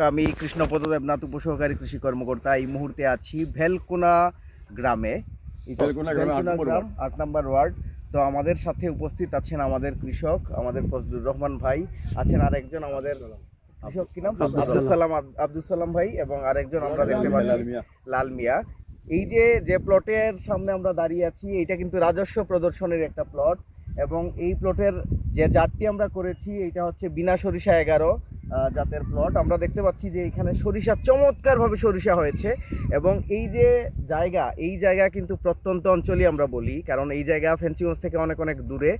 আমি কৃষ্ণপদ দেবনাথ, উপসহকারী কৃষি কর্মকর্তা। এই মুহূর্তে আছি ভেলকোনা গ্রামে। ভেলকোনা গ্রাম ৮ নম্বর ওয়ার্ড। তো আমাদের সাথে উপস্থিত আছেন আমাদের কৃষক, আমাদের ফজলুর রহমান ভাই আছেন, আরেকজন আমাদের কৃষক কি নাম, আব্দুল সালাম ভাই, এবং আরেকজন আমরা দেখতে পাচ্ছি লাল মিয়া। এই যে প্লটের সামনে আমরা দাঁড়িয়ে আছি, এটা কিন্তু রাজস্ব প্রদর্শনের একটা প্লট, এবং এই প্লটের যে জাতটি আমরা করেছি এটা হচ্ছে বিনা সরিষা 11 জাতের প্লট। আমরা দেখতে পাচ্ছি যে এখানে সরিষা, চমৎকারভাবে সরিষা হয়েছে। এবং এই যে জায়গা কিন্তু প্রত্যন্ত অঞ্চলই আমরা বলি, কারণ এই জায়গা ফেঞ্চিগঞ্জ থেকে অনেক অনেক দূরে,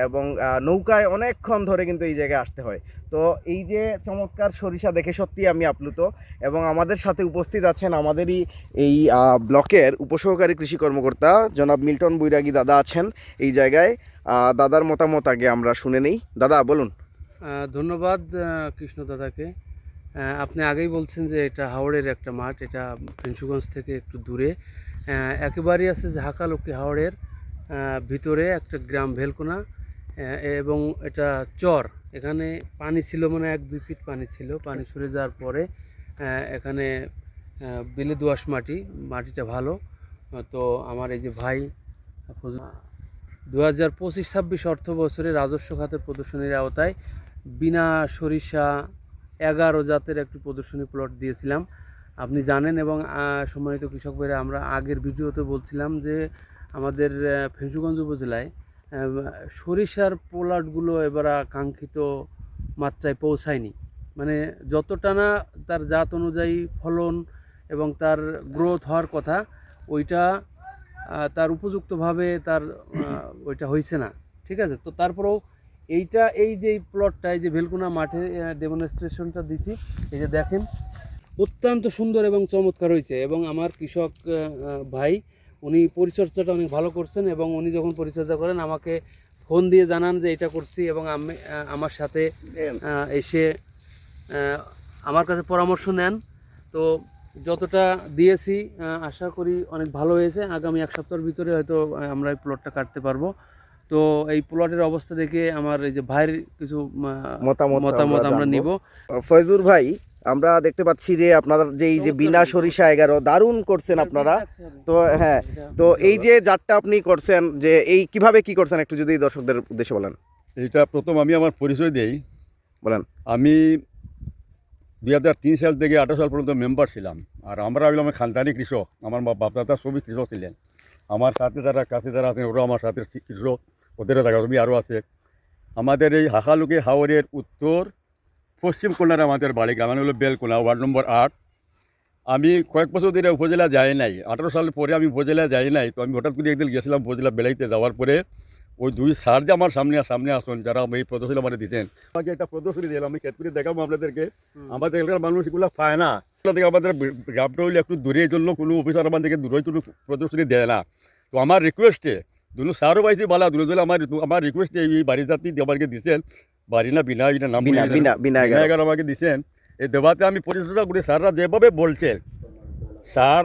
এবং নৌকায় অনেকক্ষণ ধরে কিন্তু এই জায়গায় আসতে হয়। তো এই যে চমৎকার সরিষা দেখে সত্যি আমি আপ্লুত। এবং আমাদের সাথে উপস্থিত আছেন আমাদেরই এই ব্লকের উপসহকারী কৃষি কর্মকর্তা জনাব মিল্টন বৈরাগী দাদা আছেন এই জায়গায়। দাদার মতামত আগে আমরা শুনে নেই। দাদা বলুন। ধন্যবাদ কৃষ্ণ দাদাকে। আপনি আগেই বলছেন যে এটা হাওড়ের একটা মাঠ, এটা ফেঞ্চুগঞ্জ থেকে একটু দূরে, একেবারেই আছে ঝাঁকালুকি হাওড়ের ভিতরে একটা গ্রাম ভেলকোনা, এবং এটা চর। এখানে পানি ছিল, মানে 1-2 ফিট পানি ছিল, পানি সরে যাওয়ার পরে এখানে বেলে দোআঁশ মাটিটা ভালো। তো আমার এই যে ভাই 2025-26 অর্থ বছরে রাজস্ব খাতের প্রদর্শনীর আওতায় বিনা সরিষা 11 জাতের একটি প্রদর্শনী প্লট দিয়েছিলাম, আপনি জানেন। এবং সম্মানিত কৃষক ভাইরা, আমরা আগের ভিডিওতে বলছিলাম যে আমাদের ফেঞ্চুগঞ্জ উপজেলায় সরিষার প্লটগুলো এবার কাঙ্ক্ষিত মাত্রায় পৌঁছায়নি। মানে যতটা না তার জাত অনুযায়ী ফলন এবং তার গ্রোথ হওয়ার কথা, ওইটা তার উপযুক্তভাবে তার ওইটা হয়েছে না, ঠিক আছে। তো তারপরেও এই যে প্লটটা, এই যে ভেলকোনা মাঠে ডেমনস্ট্রেশনটা দিছি, এই যে দেখেন অত্যন্ত সুন্দর এবং চমৎকার হয়েছে। এবং আমার কৃষক ভাই উনি পরিচর্যাটা অনেক ভালো করছেন, এবং উনি যখন পরিচর্যা করেন আমাকে ফোন দিয়ে জানান যে এটা করছি, এবং আমি আমার সাথে এসে আমার কাছে পরামর্শ নেন। তো যতটা দিয়েছি আশা করি অনেক ভালো হয়েছে। আগামী 1 সপ্তাহের ভিতরে হয়তো আমরা এই প্লটটা কাটতে পারবো। তো এই প্লটের অবস্থা দেখে আমার এই যে ভাইয়ের কিছু মতামত আমরা নিব। ফয়জুর ভাই, আমরা দেখতে পাচ্ছি যে আপনারা যে এই যে বিনা সরিষা 11 দারুণ করছেন আপনারা। তো হ্যাঁ, তো এই যে জাতটা আপনি করছেন, যে এই কিভাবে কি করছেন একটু যদি দর্শকদের উদ্দেশ্যে বলেন। এইটা প্রথম আমি আমার পরিচয় দেই। বলেন। আমি 2003 সাল থেকে 18 সাল পর্যন্ত মেম্বার ছিলাম। আর আমরা হইলাম খানদানি কৃষক, আমার বাপদাদা সবই কৃষক ছিলেন। আমার সাথে কাছে যারা আছেন ওরাও আমার সাথে কৃষক, ওদেরও জায়গা জমি আরও আছে। আমাদের এই হাঁকালুকি হাওরের উত্তর পশ্চিম কোণার আমাদের বাড়ি, গ্রাম হলো বেলকোনা, ওয়ার্ড নম্বর 8। আমি কয়েক বছর ধরে উপজেলা যাই নাই, 18 সাল পরে আমি উপজেলা যাই নাই। তো আমি হঠাৎ করে একদিন গেছিলাম উপজেলা বেড়াইতে। যাওয়ার পরে ওই 2 স্যার যে আমার সামনে আসুন, যারা এই প্রদর্শনী আমাদের দিচ্ছেন, আমাকে একটা প্রদর্শনী দিলাম, আমি কেটপুরি দেখাবো আপনাদেরকে। আমাদের এলাকার মানুষ এগুলো পায় না, আমাদের গ্রামটা হইলে একটু দূরে, এই জন্য কোনো অফিসার আমাদেরকে দূরে কোনো প্রদর্শনী দেয় না। তো আমার রিকোয়েস্টে দুনো স্যারও পাইছি বালা, দুনো আমার রিকোয়েস্টে এই বাড়ি জাতি আমাকে দিচ্ছেন, বাড়ি না বিনা, এটা নাম বিনা 11 আমাকে দিচ্ছেন। এই দেবাতে আমি পরিচর্যা করি, স্যাররা যেভাবে বলছেন, স্যার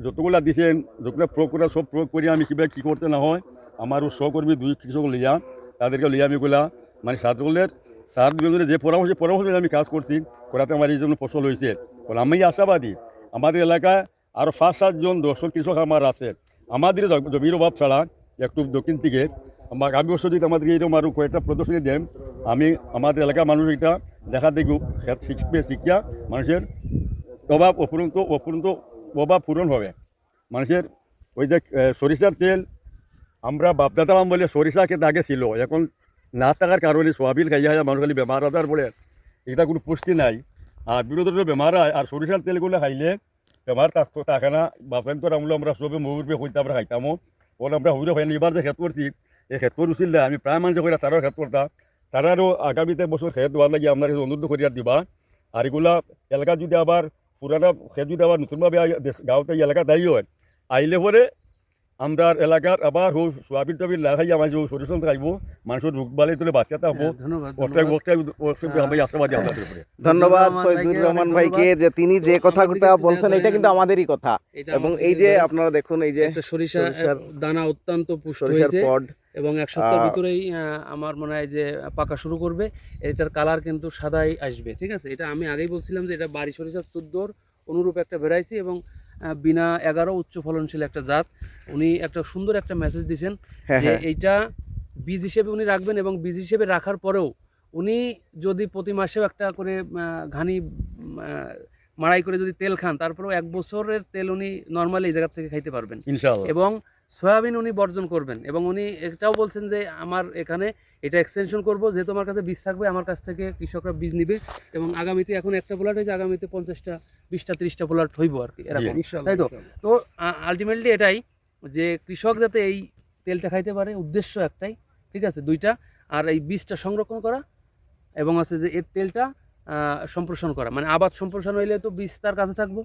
যতগুলা দিচ্ছেন, যতগুলো প্রয়োগ করে সব প্রয়োগ করি। আমি কীভাবে কী করতে না হয়, আমারও সহকর্মী 2 কৃষক লিয়া, তাদেরকে লিয়া আমি গুলা মানে স্যার দুজনের যে পরামর্শ আমি কাজ করছি, করাতে আমার এই জন্য ফসল হয়েছে। বলে আমি আশাবাদী, আমাদের এলাকায় আরও 5-7 জন দর্শক কৃষক আমার আছে। আমাদের জমির অভাব ছাড়া একটু দক্ষিণ থেকে আমাকে আমি অবশ্য যদি আমাদেরকে এইরকম আরও কয়েকটা প্রদর্শনী দেন, আমি আমাদের এলাকার মানুষ এটা দেখা দেখব, শিক্ষা মানুষের অভাব অভাব পূরণ হবে। মানুষের ওই যে সরিষার তেল, আমরা বাপদাদা বলে সরিষা খেতে আগে ছিল, এখন না থাকার কারণে সোয়াবিন খাইয়া মানুষ খালি বেমার আজার বলে, এটা কোনো পুষ্টি নাই। আর বিরোধী বেমার হয়, আর সরিষার তেলগুলো খাইলে বেমার থাকে না। বাপেন তো আমরা সবে মুরব্বী হইতে আমরা খাইতামও, বলে আমরা হইলে খাই না। এবার যে খেত করছি, এই খেত করছিল আমি প্রায় মানুষ করে তারাও খেত করতাম। তারারও আগামীতে বছর খেত দেওয়ার লাগে আপনার অনুরোধ করিয়া দিবা। আর এগুলা এলাকা যদি আবার পুরানা খেত যদি আবার নতুনভাবে গাঁওতে এলাকা দায়ী হয়, আইলে পরে আমরা এলাকার আবার সোয়াবিন টবিন লাগাই আমার যে সরিষণ খাইব মানুষের রোগ বালাই তুলে বাচ্চা থাকবো ধন্যবাদ আমি আশাবাদী আমাদের উপরে। ধন্যবাদ রহমান ফয়জুর ভাইকে রহমান অনেক ভাইকে যে তিনি যে কথাটা বলছেন এটা কিন্তু আমাদেরই কথা। এটা এবং আমাদের এই যে নিজেদের আপনারা দেখুন এই যে একটা সরিষার সরিষার দানা অত্যন্ত পুষ্ট সরিষার হয়েছে পড এবং এক সপ্তাহের ভিতরেই আমার মনে হয় যে পাকা শুরু করবে। এটার কালার কিন্তু সাদাই আসবে, ঠিক আছে। এটা আমি আগেই বলছিলাম যে এটা বাড়ি সরিষা 14 অনুরূপ একটা ভ্যারাইটি এবং বিনা 11 উচ্চ ফলনশীল একটা জাত। উনি একটা সুন্দর একটা মেসেজ দিয়েছেন হ্যাঁ যে হ্যাঁ এইটা বীজ হিসেবে উনি রাখবেন এবং বীজ হিসেবে রাখার পরেও উনি যদি প্রতি মাসেও একটা করে ঘানি মাড়াই করে যদি তেল খান, তারপরেও 1 বছরের তেল উনি নর্মালি এই জায়গা থেকে খাইতে পারবেন। ইনশাআল্লাহ। এবং সয়াবিন উনি বর্জন করবেন এবং উনি এটাও বলছেন যে আমার এখানে এটা এক্সটেনশন করব, যেহেতু আমার কাছে বীজ থাকবে, আমার কাছ থেকে কৃষকরা বীজ নিবে এবং আগামীতে এখন একটা প্লট হয়েছে, আগামীতে 50টা 20টা 30টা প্লট হইব আর কি এরকম, তাই তো। তো আলটিমেটলি এটাই যে কৃষক যাতে এই তেলটা খাইতে পারে, উদ্দেশ্য একটাই, ঠিক আছে, 2টা। আর এই বীজটা সংরক্ষণ করা এবং আছে যে এর তেলটা সম্প্রসারণ করা, মানে আবাদ সম্প্রসারণ হইলে তো বীজ তার কাছে থাকবো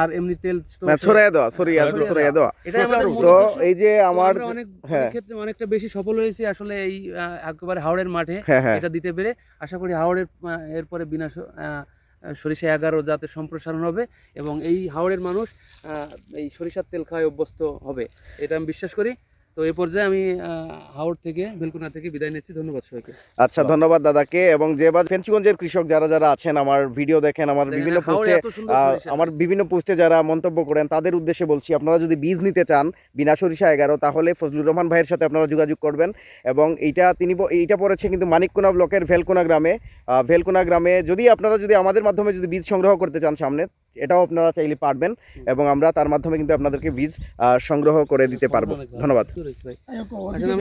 আর এমনি তেল তো ছড়াইয়া দেওয়া ছড়াইয়া দেওয়া। এটাই আমাদের মূল তো উদ্দেশ্য। এই যে তো আমার আমরা অনেক হ্যাঁ ক্ষেত্রে অনেকটা বেশি সফল হয়েছি আসলে এই একেবারে হাওড়ের মাঠে হ্যাঁ হ্যাঁ এটা দিতে পেরে। আশা করি হাওড়ের এরপরে বিনা সরিষা 11 জাতের সম্প্রসারণ হবে এবং এই হাওড়ের মানুষ এই সরিষার তেল খাওয়ায় অভ্যস্ত হবে, এটা আমি বিশ্বাস করি। তো এই পর্যায়ে আমি হাওড় থেকে বেলকুনা থেকে বিদায় নিচ্ছি। ধন্যবাদ সবাইকে। আচ্ছা, ধন্যবাদ দাদাকে। এবং যে ফেঞ্চুগঞ্জের কৃষক যারা যারা আছেন, আমার ভিডিও দেখেন, আমার বিভিন্ন হাওড়ে পোস্টে এত সুন্দর সরিষা আমার বিভিন্ন পোস্টে যারা মন্তব্য করেন তাদের উদ্দেশ্যে বলছি, আপনারা যদি বীজ নিতে চান বিনা সরিষা 11, তাহলে ফজলুর রহমান ভাইয়ের সাথে আপনারা যোগাযোগ করবেন। এবং এইটা পড়েছে কিন্তু মানিককোনা ব্লকের ভেলকোনা গ্রামে। যদি আপনারা যদি আমাদের মাধ্যমে যদি বীজ সংগ্রহ করতে চান সামনে, এটাও আপনারা চাইলে পারবেন এবং আমরা তার মাধ্যমে কিন্তু আপনাদেরকে বীজ সংগ্রহ করে দিতে পারবো। ধন্যবাদ। ভাই আসলে